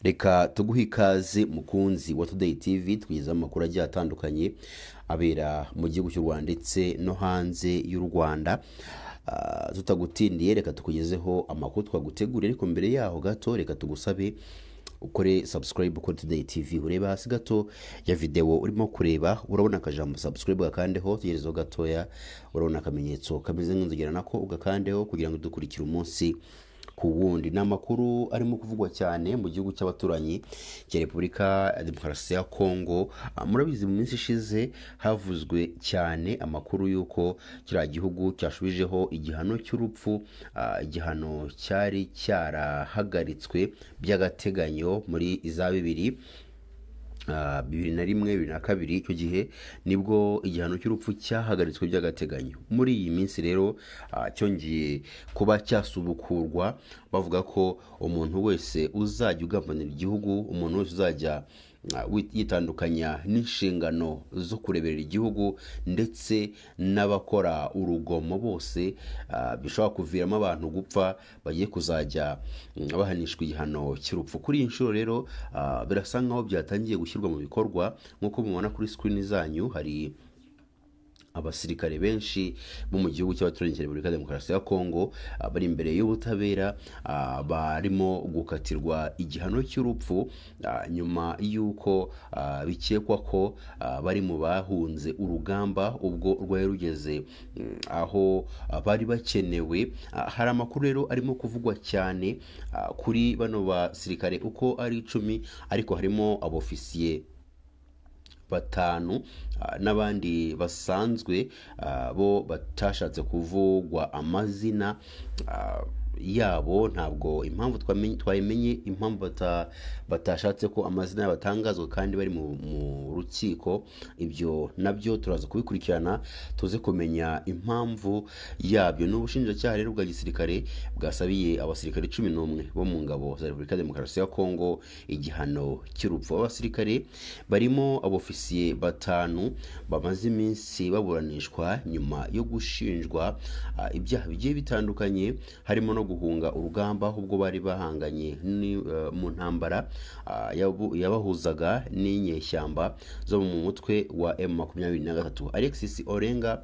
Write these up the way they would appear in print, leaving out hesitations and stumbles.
reka tuguhe ikaze mukunzi wa Today TV twiza amakuru agiye atandukanye abera mu gihugu cy'u Rwanda ndetse no hanze y'u Rwanda. Tutagutindiye reka tukugezeho amakuru twaguteguriye, ariko mbere yaho gato reka tugusabe ukore subscribe kuri Today TV. Ureba hasi gato ya video urimo kureba urabona akajambo subscribe gakandeho, tugerezo gatoya urabona akamenyetso kameze nk'inzogera nako ugakandeho kugira ngo dukurikire umunsi ku wundi. N'amakuru arimo kuvugwa cyane mu gihugu cy'abaturanyi cya Repubulika ya Demokarasi ya Kongo. Murabizi mu minsi ishize havuzwe cyane amakuru y'uko kiriya gihugu cyashubijeho igihano cy'urupfu, igihano cyari cyarahagaritswe by'agateganyo muri za 2001-2002. icyo gihe nibwo igihano cy'urupfu cyahagaritswe by'agateganyo. Muri iyi minsi rero cyongeye kuba cyasubukurwa, bavuga ko umuntu wese uzajya ugambanira igihugu, umuntu wese uzajya yitandukanya n'inshingano zo kureberera igihugu ndetse n'abakora urugomo bose bishobora kuviramo abantu gupfa, bagiye kuzajya bahanishwa igihano cy'urupfu. Kuri iyi nshuro rero birasa nkaho byatangiye gushyirwa mu bikorwa. Nk'uko mubona kuri screen zanyu, hari abasirikare benshi bo mu gihugu cy'abaturanyi cya Repubulika ya Demokarasi ya Kongo bari imbere y'ubutabera, barimo gukatirwa igihano cy'urupfu nyuma y'uko bikekwa ko bari mu bahunze urugamba ubwo rwari rugeze aho bari bakenewe. Hari amakuru rero arimo kuvugwa cyane kuri bano basirikare uko ari 10, ariko harimo abofisiye 5 n'abandi basanzwe bo batashatse kuvugwa amazina yabo. Ntabwo impamvu twayimenye impamvu batashatse ko amazina yabatangazwa kandi bari mu rukiko. Ibyo nabyo turaza kubikurikirana tuze kumenya impamvu yabyo. N'ubushinjacyaha rero bwa gisirikare bwasabiye abasirikare 11 bo mu ngabo za Repubulika ya Demokarasi ya Kongo igihano cy'urupfu. Abasirikare barimo abofisiye 5 bamaze iminsi baburanishwa nyuma yo gushinjwa ibyaha bigiye bitandukanye, harimo no guhunga urugamba ubwo bari bahanganye mu ntambara yabahuzaga n'inyeshyamba zo mu mutwe wa M23. Alexis Olenga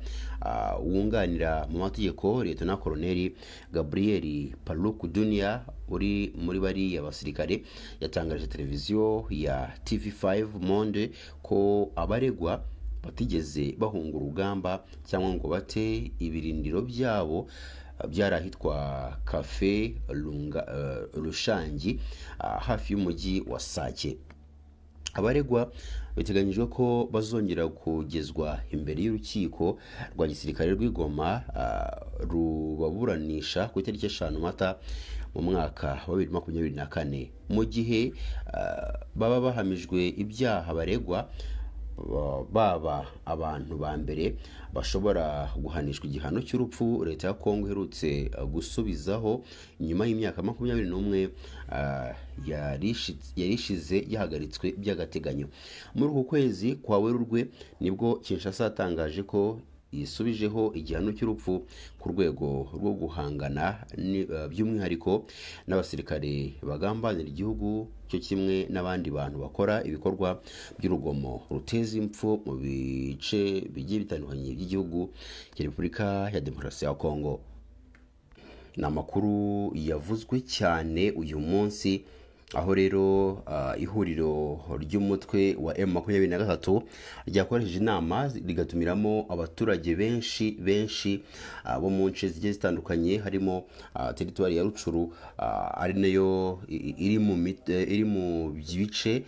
wunganira mu mategeko Lieutenant Colonel Gabriel Paluku Dunia uri muri bari abasirikare yatangaje televiziyo ya TV5 Monde ko abaregwa batigeze bahunga urugamba cyangwa ngo bate ibirindiro byabo byarahitwa Cafe Rushangi hafi y'umujyi wa Sake. Abaregwa biteganyijwe ko bazongera kugezwa imbere y'urukiko rwa gisirikare rw'Igoma rubaburanisha ku itariki 5 Mata mu mwaka wa 2024. Mu gihe baba bahamijwe ibyaha baregwa, baba abantu ba mbere bashobora guhanishwa igihano cy'urupfu leta ya Kongo iherutse gusubizaho nyuma y'imyaka 21 yarishize yahagaritswe by'agateganyo. Muri uku kwezi kwa Werurwe nibwo Kinshasa yatangaje ko yisubijeho igihano cy'urupfu ku rwego rwo guhangana by'umwihariko n'abasirikare bagambanira igihugu, cyo kimwe n'abandi bantu bakora ibikorwa by'urugomo ruteza impfu mu bice bigiye bitandukanye by'igihugu cya Repubulika ya Demokarasi ya Kongo. N'amakuru yavuzwe cyane uyu munsi, aho rero ihuriro ry'umutwe wa M23 ryakoresheje inama rigatumiramo abaturage benshi bo mu nce zigiye zitandukanye, harimo teritwari ya Rucuru ari nayo iri mu bice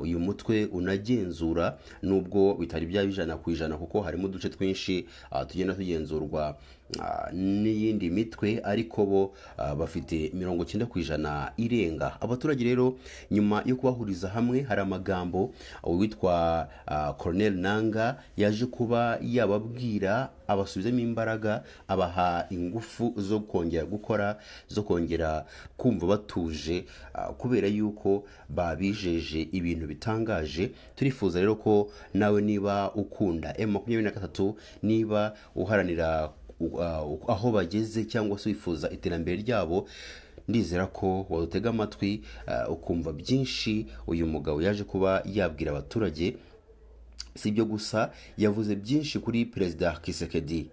uyu mutwe unagenzura, nubwo bitari byabijana ku ijana kuko harimo uduce twinshi tugenda tugenzurwa n'iyindi mitwe, ariko bo bafite 90% irenga. Abaturage rero nyuma yo kubahuriza hamwe, hari amagambo witwa Colonel Nanga yaje kuba yababwira, abasubizemo imbaraga, abaha ingufu zo kongera gukora, zo kongera kumva batuje, kubera yuko babijeje ibintu bitangaje. Turifuza rero ko nawe niba ukunda M23, niba uharanira aho bageze cyangwa se wifuza iterambere ryabo, ndizera ko wadutega amatwi ukumva byinshi uyu mugabo yaje kuba yabwira abaturage. Si ibyo gusa, yavuze byinshi kuri perezida Tshisekedi,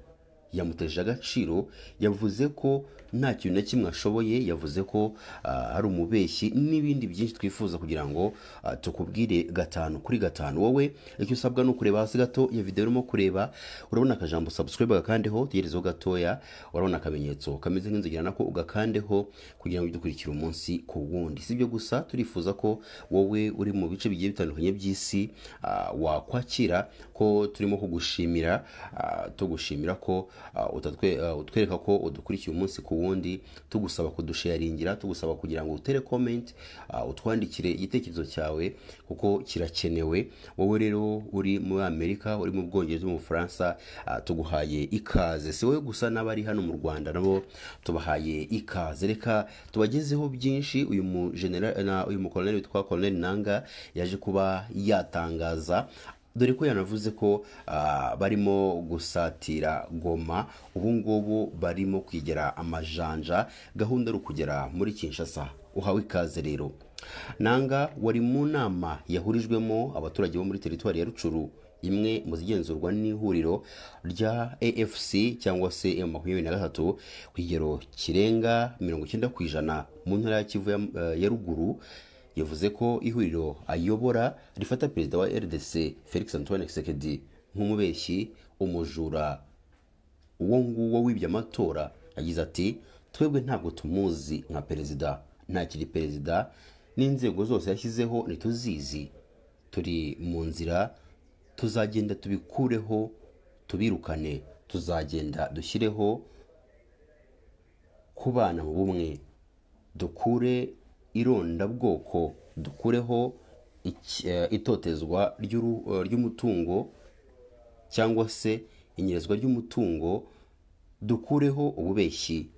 yamuteje agaciro, yavuze ko nta kintu na kimwe ashoboye, yavuze ko ari umubeshyi n'ibindi byinshi twifuza kugira ngo tukubwire gatanu kuri gatanu. Wowe icyo usabwa ni ukureba hasi gato ya video urimo kureba, urabona akajambo subscribe gakandeho, tugerezeho gatoya, urabona akamenyetso kameze nk'inzogera nako ugakandeho kugira ngo udukurikire umunsi ku wundi. Si ibyo gusa, turifuza ko wowe uri mu bice bigiye bitandukanye by'isi wakwakira ko turimo kugushimira, tugushimira ko utwereka ko udukurikiye umunsi ku wundi, tugusaba kudusharingira, tugusaba kugira ngo utere comment, utwandikire igitekerezo cyawe kuko kirakenewe. Wowe rero uri muri Amerika, uri mu Bwongereza, mu Bufaransa, tuguhaye ikaze. Si wowe gusa, n'abari hano mu Rwanda nabo tubahaye ikaze. Reka tubagezeho byinshi uyu mukoloneli witwa Colonel Nanga yaje kuba yatangaza, dore ko yanavuze ko barimo gusatira Goma, ubu ngubu barimo kwigera amajanja, gahunda ari ukugera muri Kinshasa. Uhawe ikaze rero. Nanga wari mu nama yahurijwemo abaturage bo muri teritwari ya Rucuru, imwe mu zigenzurwa n'ihuriro rya AFC cyangwa se M23, ku kigero kirenga 90% mu ntara ya Kivu ya ruguru. Yavuze ko ihuriro ayobora rifata perezida wa RDC Felix Antoine Tshisekedi nk'umubeshyi, umujura, uwo nguwo wibye amatora. Yagize ati, twebwe ntabwo tumuzi nka perezida, ntakiri perezida, n'inzego zose yashyizeho ntituzizi, turi mu nzira, tuzagenda tubikureho, tubirukane, tuzagenda dushyireho kubana mu bumwe, dukure irondabwoko, dukureho itotezwa ry'umutungo cyangwa se inyerezwa ry'umutungo, dukureho ububeshyi.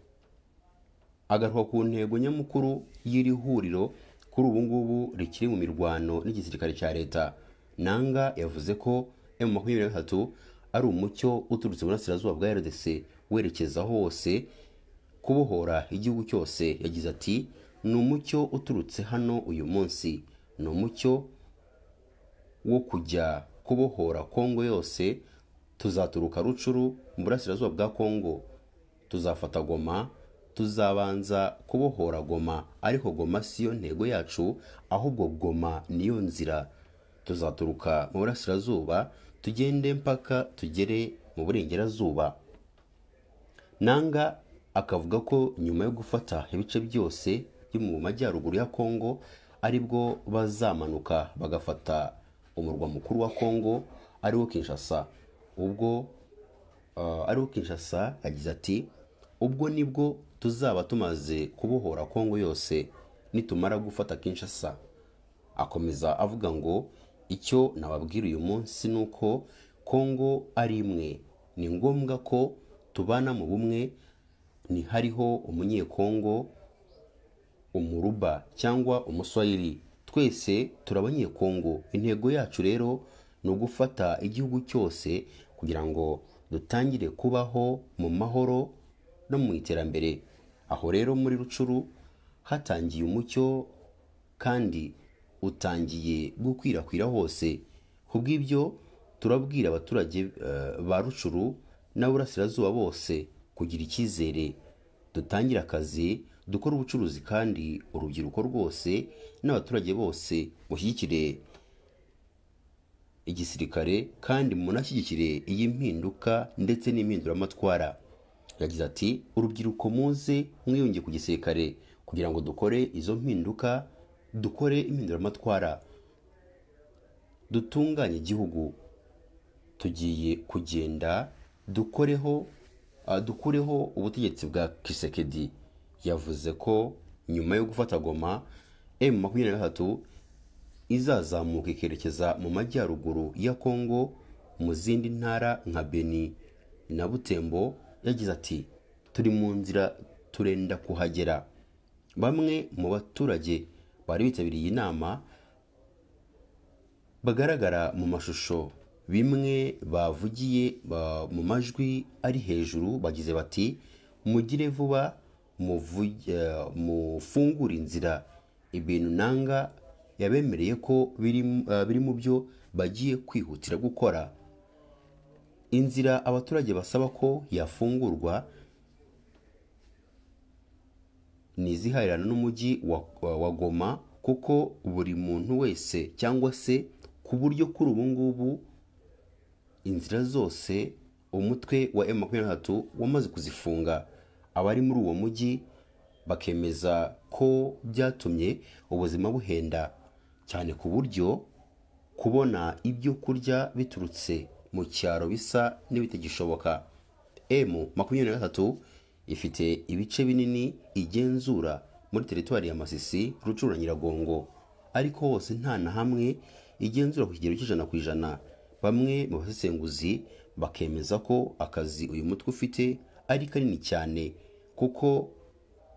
Agaruka ku ntego nyamukuru y'iri huriro kuri ubu ngubu rikiri mu mirwano n'igisirikare cya leta. Nanga yavuze ko M23 ari umucyo uturutse mu burasirazuba bwa RDC werekeza hose kubohora igihugu cyose. Yagize ati, ni umucyo uturutse hano uyu munsi, ni umucyo wo kujya kubohora Kongo yose. Tuzaturuka Rucuru mu burasirazuba bwa Kongo, tuzafata Goma, tuzabanza kubohora Goma, ariko Goma siyo ntego yacu, ahubwo Goma niyo nzira. Tuzaturuka mu burasirazuba tugende mpaka tugere mu burengerazuba. Nanga akavuga ko nyuma yo gufata ibice byose byo mu majyaruguru ya Kongo, aribwo bazamanuka bagafata umurwa mukuru wa Kongo ariwo Kinshasa. Ariwo Kinshasa. Yagize ati, ubwo nibwo tuzaba tumaze kubohora Kongo yose, nitumara gufata Kinshasa. Akomeza avuga ngo, icyo nababwira uyu munsi nuko Kongo ari imwe, ni ngombwa ko tubana mu bumwe. Ni hariho umunyekongo, umuruba cyangwa umuswahili, twese turabanyekongo. Intego yacu rero ni ugufata igihugu cyose kugira ngo dutangire kubaho mu mahoro no mu iterambere. Aho rero muri Rucuru hatangiye umucyo kandi utangiye gukwirakwira hose. Kubw'ibyo turabwira abaturage ba Rucuru n'aburasirazuba bose kugira icyizere, dutangire akazi, dukora ubucuruzi, kandi urubyiruko rwose n'abaturage bose mushyigikire igisirikare kandi munashyigikire iyi mpinduka ndetse n'impinduramatwara. Yagize ati, urubyiruko muze mwiyunge ku gisirikare kugira ngo dukore izo mpinduka, dukore impinduramatwara, dutunganye igihugu. Tugiye kugenda dukureho ubutegetsi bwa Tshisekedi. Yavuze ko nyuma yo gufata Goma, M23 izazamuka ikerekeza mu majyaruguru ya Kongo mu zindi ntara nka Beni na Butembo. Yagize ati, turi mu nzira, turenda kuhagera. Bamwe mu baturage bari bitabiriye inama bagaragara mu mashusho, bimwe bavugiye mu majwi ari hejuru, bagize bati, mugire vuba mufungura inzira ibintu nanga yabemereye ko biri mu byo bagiye kwihutira gukora. Inzira abaturage basaba ko yafungurwa ni iziharirana n'umujyi wa Goma, kuko buri muntu wese cyangwa se ku buryo kuri ubu ngubu inzira zose umutwe wa M23 wamaze kuzifunga. Abari muri uwo mujyi bakemeza ko byatumye ubuzima buhenda cyane, ku buryo kubona ibyo kurya biturutse mu cyaro bisa n'ibitagishoboka. M23 ifite ibice binini igenzura muri teritwari ya Masisi, Rucuru na Nyiragongo, ariko hose nta na hamwe igenzura ku kigero cy'100%. Bamwe mu basesenguzi bakemeza ko akazi uyu mutwe ufite ari kanini cyane, kuko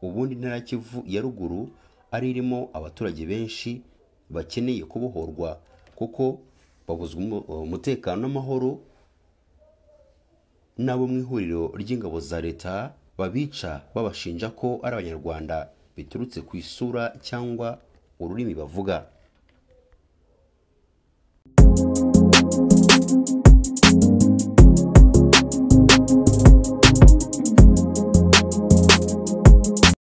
ubundi Intara Kivu ya ruguru ari irimo abaturage benshi bakeneye kubohorwa, kuko babuzwa umutekano n'amahoro n'abo mu ihuriro ry'ingabo za leta babica babashinja ko ari abanyarwanda biturutse ku isura cyangwa ururimi bavuga.